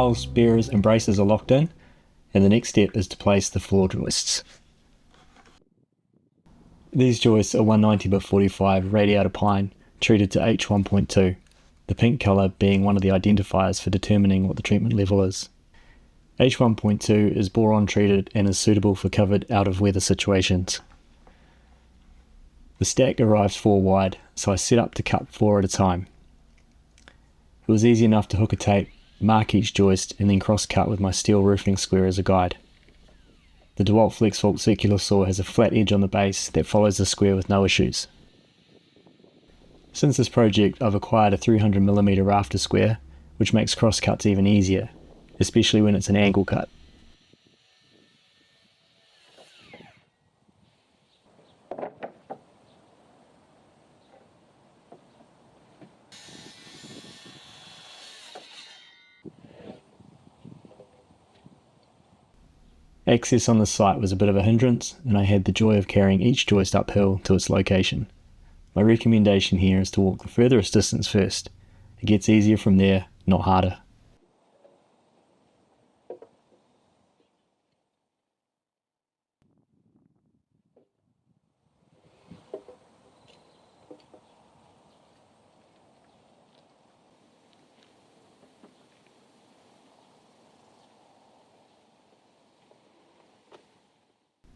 piles, bearers and braces are locked in, and the next step is to place the floor joists. These joists are 190x45 radiator pine treated to H1.2, the pink colour being one of the identifiers for determining what the treatment level is. H1.2 is boron treated and is suitable for covered out of weather situations. The stack arrives 4 wide, so I set up to cut 4 at a time. It was easy enough to hook a tape, mark each joist and then cross cut with my steel roofing square as a guide. The DeWalt FlexVault circular saw has a flat edge on the base that follows the square with no issues. Since this project I've acquired a 300mm rafter square, which makes cross cuts even easier, especially when it's an angle cut. Access on the site was a bit of a hindrance, and I had the joy of carrying each joist uphill to its location. My recommendation here is to walk the furthest distance first. It gets easier from there, not harder.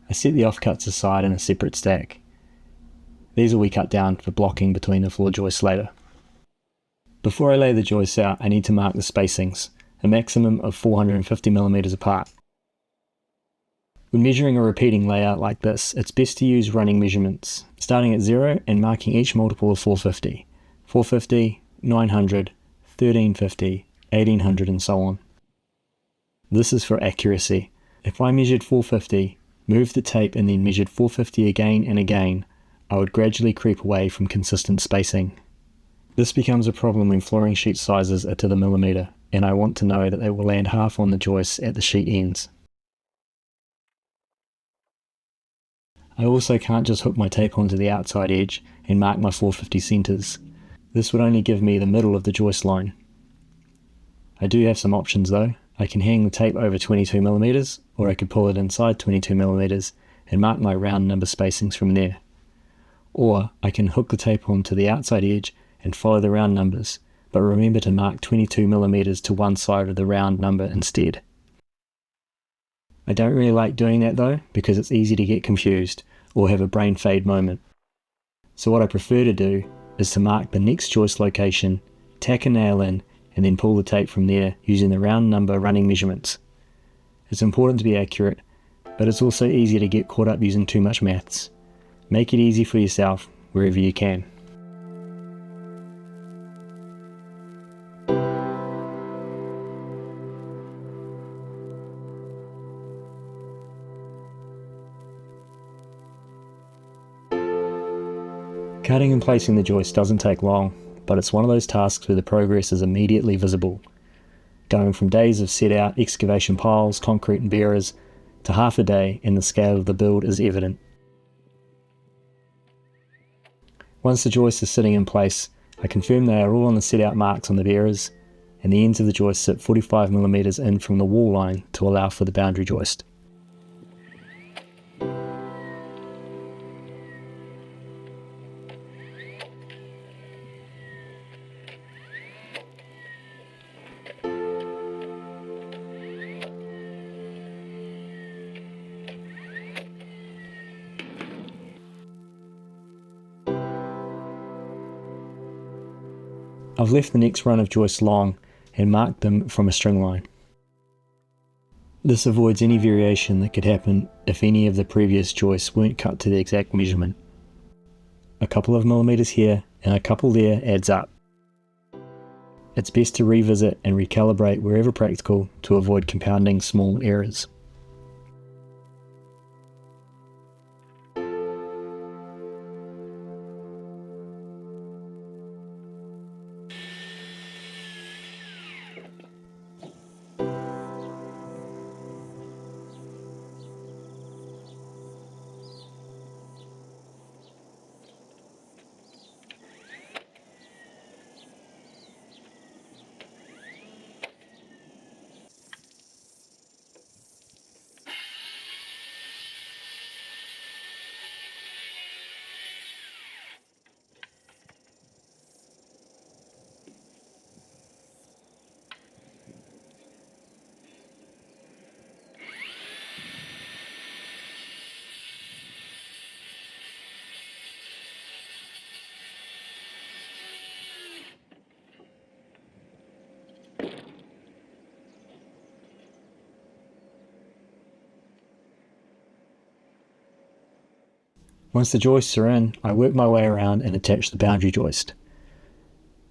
I set the offcuts aside in a separate stack. These will be cut down for blocking between the floor joists later. Before I lay the joists out, I need to mark the spacings, a maximum of 450mm apart. When measuring a repeating layout like this, it's best to use running measurements, starting at 0 and marking each multiple of 450, 450, 900, 1350, 1800 and so on. This is for accuracy. If I measured 450, moved the tape and then measured 450 again and again, I would gradually creep away from consistent spacing. This becomes a problem when flooring sheet sizes are to the millimetre, and I want to know that they will land half on the joists at the sheet ends. I also can't just hook my tape onto the outside edge and mark my 450 centres. This would only give me the middle of the joist line. I do have some options though. I can hang the tape over 22mm, or I could pull it inside 22mm and mark my round number spacings from there. Or I can hook the tape onto the outside edge and follow the round numbers, but remember to mark 22mm to one side of the round number instead. I don't really like doing that though, because it's easy to get confused or have a brain fade moment. So what I prefer to do is to mark the next joist location, tack a nail in, and then pull the tape from there using the round number running measurements. It's important to be accurate, but it's also easy to get caught up using too much maths. Make it easy for yourself wherever you can. Cutting and placing the joist doesn't take long, but it's one of those tasks where the progress is immediately visible. Going from days of set out excavation piles, concrete and bearers, to half a day and the scale of the build is evident. Once the joist is sitting in place, I confirm they are all on the set out marks on the bearers, and the ends of the joist sit 45mm in from the wall line to allow for the boundary joist. I've left the next run of joists long and marked them from a string line. This avoids any variation that could happen if any of the previous joists weren't cut to the exact measurement. A couple of millimeters here and a couple there adds up. It's best to revisit and recalibrate wherever practical to avoid compounding small errors. Once the joists are in, I work my way around and attach the boundary joist.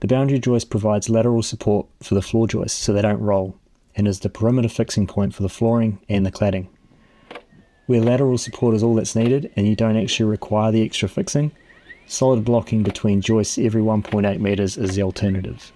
The boundary joist provides lateral support for the floor joists so they don't roll, and is the perimeter fixing point for the flooring and the cladding. Where lateral support is all that's needed and you don't actually require the extra fixing, solid blocking between joists every 1.8 metres is the alternative.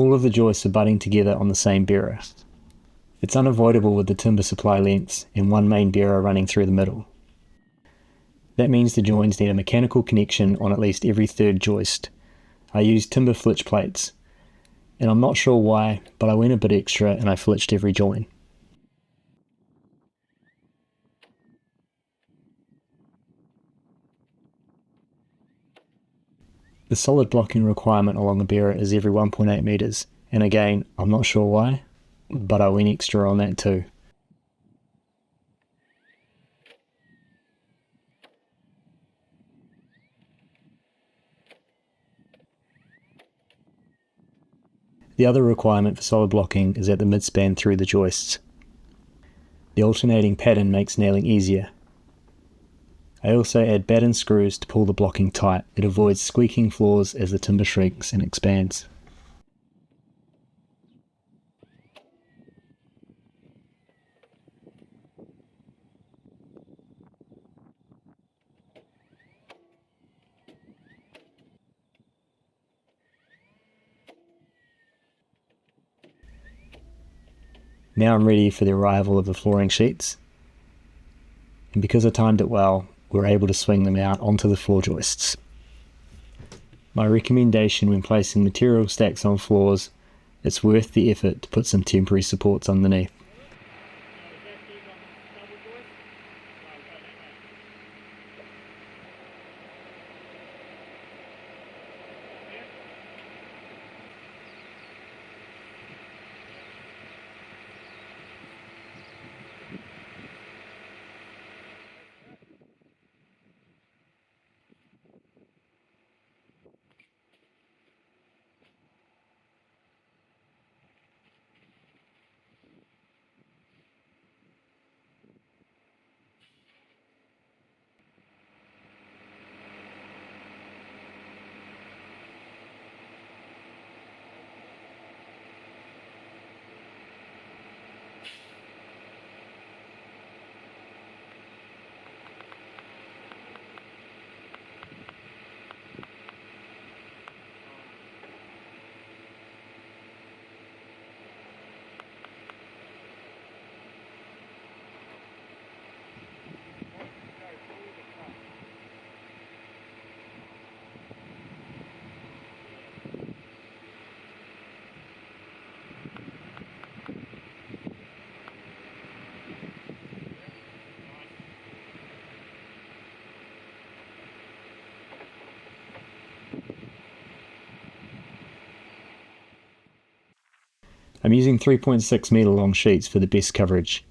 All of the joists are butting together on the same bearer. It's unavoidable with the timber supply lengths and one main bearer running through the middle. That means the joins need a mechanical connection on at least every third joist. I used timber flitch plates, and I'm not sure why, but I went a bit extra and I flitched every join. The solid blocking requirement along the bearer is every 1.8 metres, and again, I'm not sure why, but I went extra on that too. The other requirement for solid blocking is at the midspan through the joists. The alternating pattern makes nailing easier. I also add batten screws to pull the blocking tight. It avoids squeaking floors as the timber shrinks and expands. Now I'm ready for the arrival of the flooring sheets, and because I timed it well, we're able to swing them out onto the floor joists. My recommendation when placing material stacks on floors, it's worth the effort to put some temporary supports underneath. I'm using 3.6 metre long sheets for the best coverage.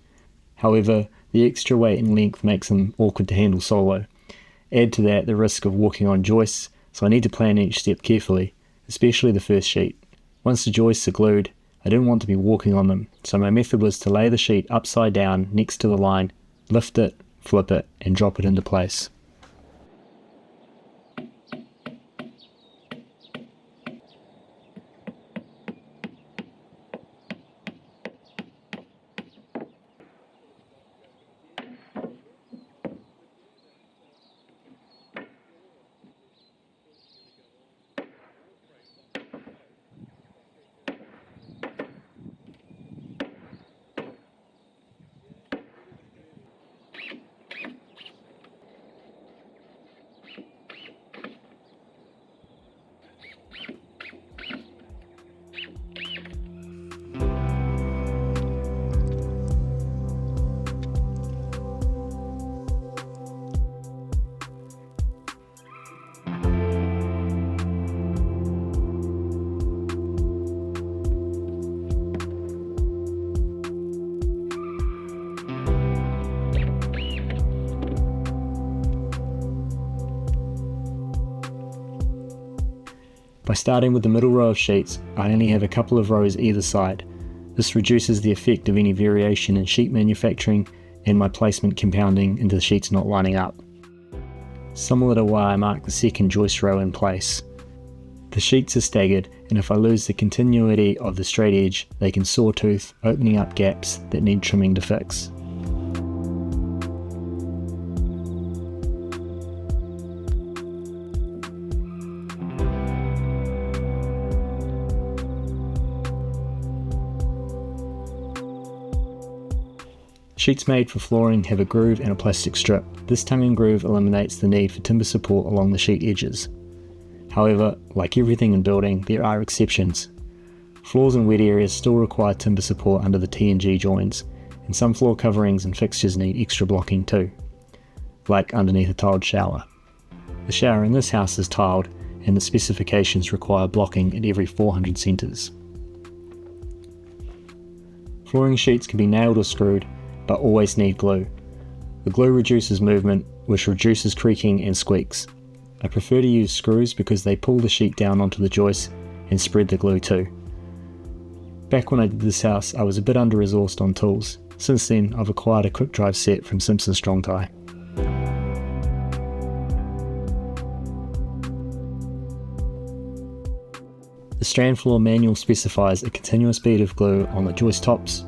However, the extra weight and length makes them awkward to handle solo. Add to that the risk of walking on joists, so I need to plan each step carefully, especially the first sheet. Once the joists are glued, I didn't want to be walking on them, so my method was to lay the sheet upside down next to the line, lift it, flip it, and drop it into place. By starting with the middle row of sheets, I only have a couple of rows either side. This reduces the effect of any variation in sheet manufacturing and my placement compounding into the sheets not lining up. Similar to why I mark the second joist row in place. The sheets are staggered, and if I lose the continuity of the straight edge, they can sawtooth, opening up gaps that need trimming to fix. Sheets made for flooring have a groove and a plastic strip. This tongue and groove eliminates the need for timber support along the sheet edges. However, like everything in building, there are exceptions. Floors in wet areas still require timber support under the T&G joins, and some floor coverings and fixtures need extra blocking too, like underneath a tiled shower. The shower in this house is tiled, and the specifications require blocking at every 400 centres. Flooring sheets can be nailed or screwed, but always need glue. The glue reduces movement, which reduces creaking and squeaks. I prefer to use screws because they pull the sheet down onto the joist and spread the glue too. Back when I did this house, I was a bit under-resourced on tools. Since then, I've acquired a quick drive set from Simpson Strong Tie. The Strandfloor manual specifies a continuous bead of glue on the joist tops,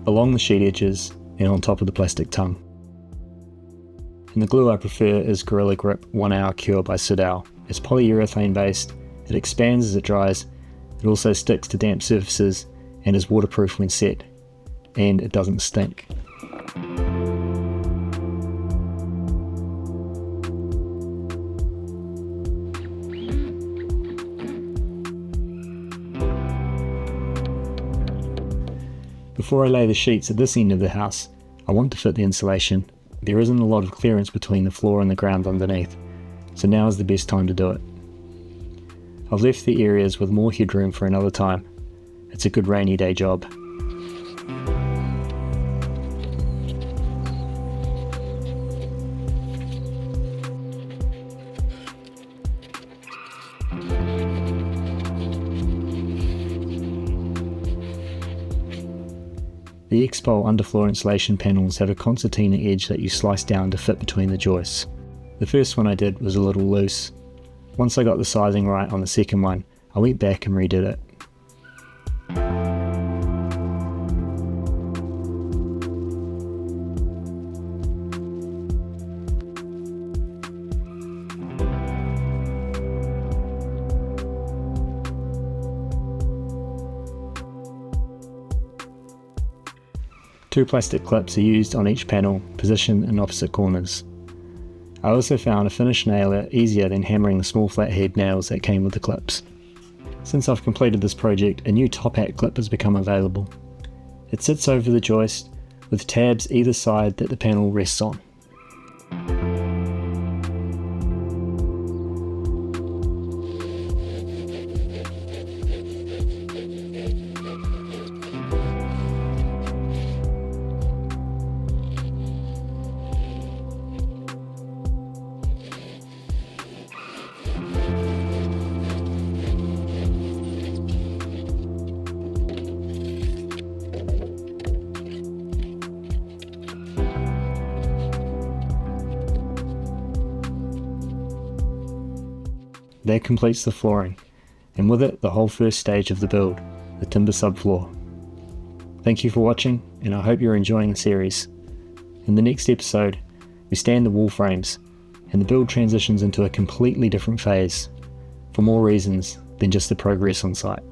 along the sheet edges, and on top of the plastic tongue. And the glue I prefer is Gorilla Grip 1 Hour Cure by setout. It's polyurethane based, it expands as it dries, it also sticks to damp surfaces and is waterproof when set, and it doesn't stink. Before I lay the sheets at this end of the house, I want to fit the insulation. There isn't a lot of clearance between the floor and the ground underneath, so now is the best time to do it. I've left the areas with more headroom for another time. It's a good rainy day job. The Expol Underfloor Insulation panels have a concertina edge that you slice down to fit between the joists. The first one I did was a little loose. Once I got the sizing right on the second one, I went back and redid it. Two plastic clips are used on each panel, positioned in opposite corners. I also found a finish nailer easier than hammering the small flathead nails that came with the clips. Since I've completed this project, a new top hat clip has become available. It sits over the joist, with tabs either side that the panel rests on. That completes the flooring, and with it the whole first stage of the build, the timber subfloor. Thank you for watching, and I hope you're enjoying the series. In the next episode, we stand the wall frames, and the build transitions into a completely different phase, for more reasons than just the progress on site.